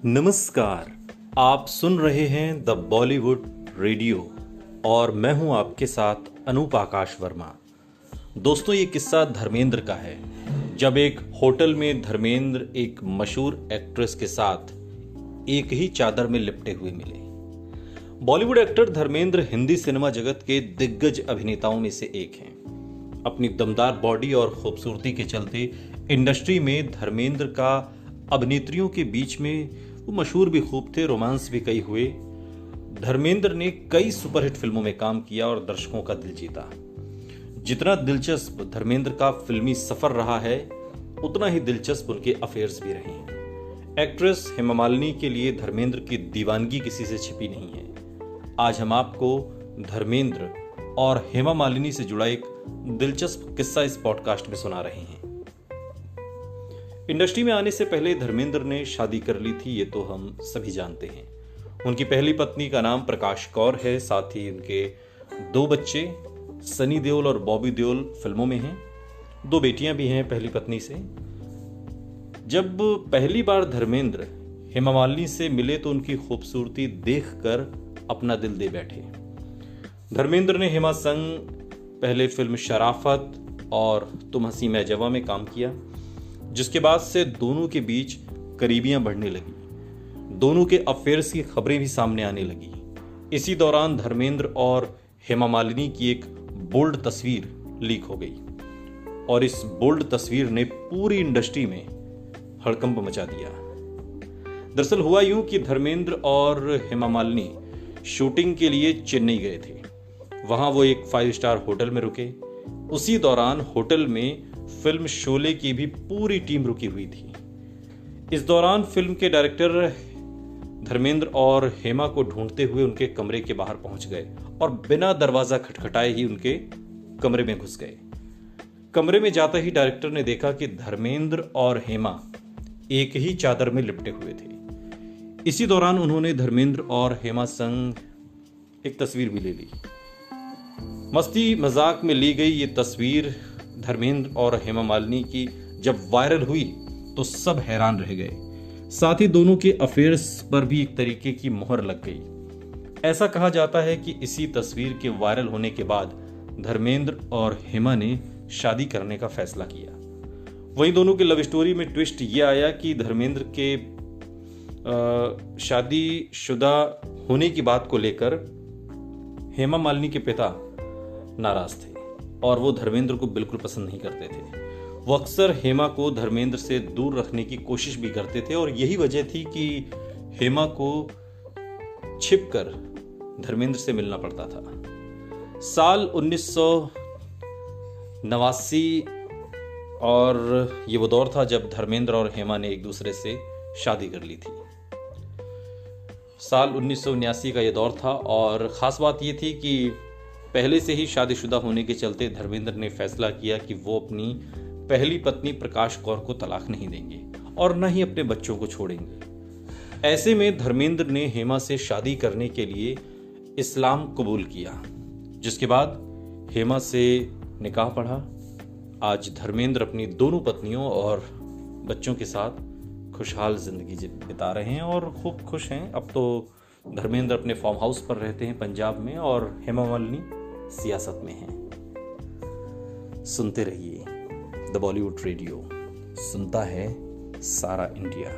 नमस्कार। आप सुन रहे हैं द बॉलीवुड रेडियो और मैं हूं आपके साथ अनूप आकाश वर्मा। दोस्तों, ये किस्सा धर्मेंद्र का है। जब एक होटल में धर्मेंद्र एक मशहूर एक्ट्रेस के साथ एक ही चादर में लिपटे हुए मिले। बॉलीवुड एक्टर धर्मेंद्र हिंदी सिनेमा जगत के दिग्गज अभिनेताओं में से एक हैं। अपनी दमदार बॉडी और खूबसूरती के चलते इंडस्ट्री में धर्मेंद्र का अभिनेत्रियों के बीच में वो मशहूर भी खूब थे, रोमांस भी कई हुए। धर्मेंद्र ने कई सुपरहिट फिल्मों में काम किया और दर्शकों का दिल जीता। जितना दिलचस्प धर्मेंद्र का फिल्मी सफर रहा है, उतना ही दिलचस्प उनके अफेयर्स भी रहे हैं। एक्ट्रेस हेमा मालिनी के लिए धर्मेंद्र की दीवानगी किसी से छिपी नहीं है। आज हम आपको धर्मेंद्र और हेमा मालिनी से जुड़ा एक दिलचस्प किस्सा इस पॉडकास्ट में सुना रहे हैं। इंडस्ट्री में आने से पहले धर्मेंद्र ने शादी कर ली थी, ये तो हम सभी जानते हैं। उनकी पहली पत्नी का नाम प्रकाश कौर है। साथ ही उनके 2 बच्चे सनी देओल और बॉबी देओल फिल्मों में हैं। 2 बेटियां भी हैं पहली पत्नी से। जब पहली बार धर्मेंद्र हेमा मालिनी से मिले तो उनकी खूबसूरती देखकर अपना दिल दे बैठे। धर्मेंद्र ने हेमा संग पहले फिल्म शराफत और तुम हंसी मैं जवां में काम किया, जिसके बाद से दोनों के बीच करीबियां बढ़ने लगी। दोनों के अफेयर्स की खबरें भी सामने आने लगी। इसी दौरान धर्मेंद्र और हेमा मालिनी की एक बोल्ड तस्वीर लीक हो गई और इस बोल्ड तस्वीर ने पूरी इंडस्ट्री में हड़कंप मचा दिया। दरअसल हुआ यूं कि धर्मेंद्र और हेमा मालिनी शूटिंग के लिए चेन्नई गए थे। वहां वो एक 5 स्टार होटल में रुके। उसी दौरान होटल में फिल्म शोले की भी पूरी टीम रुकी हुई थी। इस दौरान फिल्म के डायरेक्टर धर्मेंद्र और हेमा को ढूंढते हुए उनके कमरे के बाहर पहुंच गए और बिना दरवाजा खटखटाए ही उनके कमरे में घुस गए। कमरे में जाते ही डायरेक्टर ने देखा कि धर्मेंद्र और हेमा एक ही चादर में लिपटे हुए थे। इसी दौरान उन्होंने धर्मेंद्र और हेमा संग एक तस्वीर भी ले ली। मस्ती मजाक में ली गई ये तस्वीर धर्मेंद्र और हेमा मालिनी की जब वायरल हुई तो सब हैरान रह गए। साथ ही दोनों के अफेयर्स पर भी एक तरीके की मोहर लग गई। ऐसा कहा जाता है कि इसी तस्वीर के वायरल होने के बाद धर्मेंद्र और हेमा ने शादी करने का फैसला किया। वहीं दोनों की लव स्टोरी में ट्विस्ट ये आया कि धर्मेंद्र के शादीशुदा होने की बात को लेकर हेमा मालिनी के पिता नाराज थे और वो धर्मेंद्र को बिल्कुल पसंद नहीं करते थे। वो अक्सर हेमा को धर्मेंद्र से दूर रखने की कोशिश भी करते थे और यही वजह थी कि हेमा को छिपकर धर्मेंद्र से मिलना पड़ता था। साल 1989 और ये वो दौर था जब धर्मेंद्र और हेमा ने एक दूसरे से शादी कर ली थी। साल 1979 का ये दौर था और ख़ास बात ये थी कि पहले से ही शादीशुदा होने के चलते धर्मेंद्र ने फैसला किया कि वो अपनी पहली पत्नी प्रकाश कौर को तलाक नहीं देंगे और न ही अपने बच्चों को छोड़ेंगे। ऐसे में धर्मेंद्र ने हेमा से शादी करने के लिए इस्लाम कबूल किया, जिसके बाद हेमा से निकाह पढ़ा। आज धर्मेंद्र अपनी दोनों पत्नियों और बच्चों के साथ खुशहाल जिंदगी बिता रहे हैं और खूब खुश हैं। अब तो धर्मेंद्र अपने फार्म हाउस पर रहते हैं पंजाब में और हेमा मालिनी सियासत में हैं। सुनते रहिए द बॉलीवुड रेडियो, सुनता है सारा इंडिया।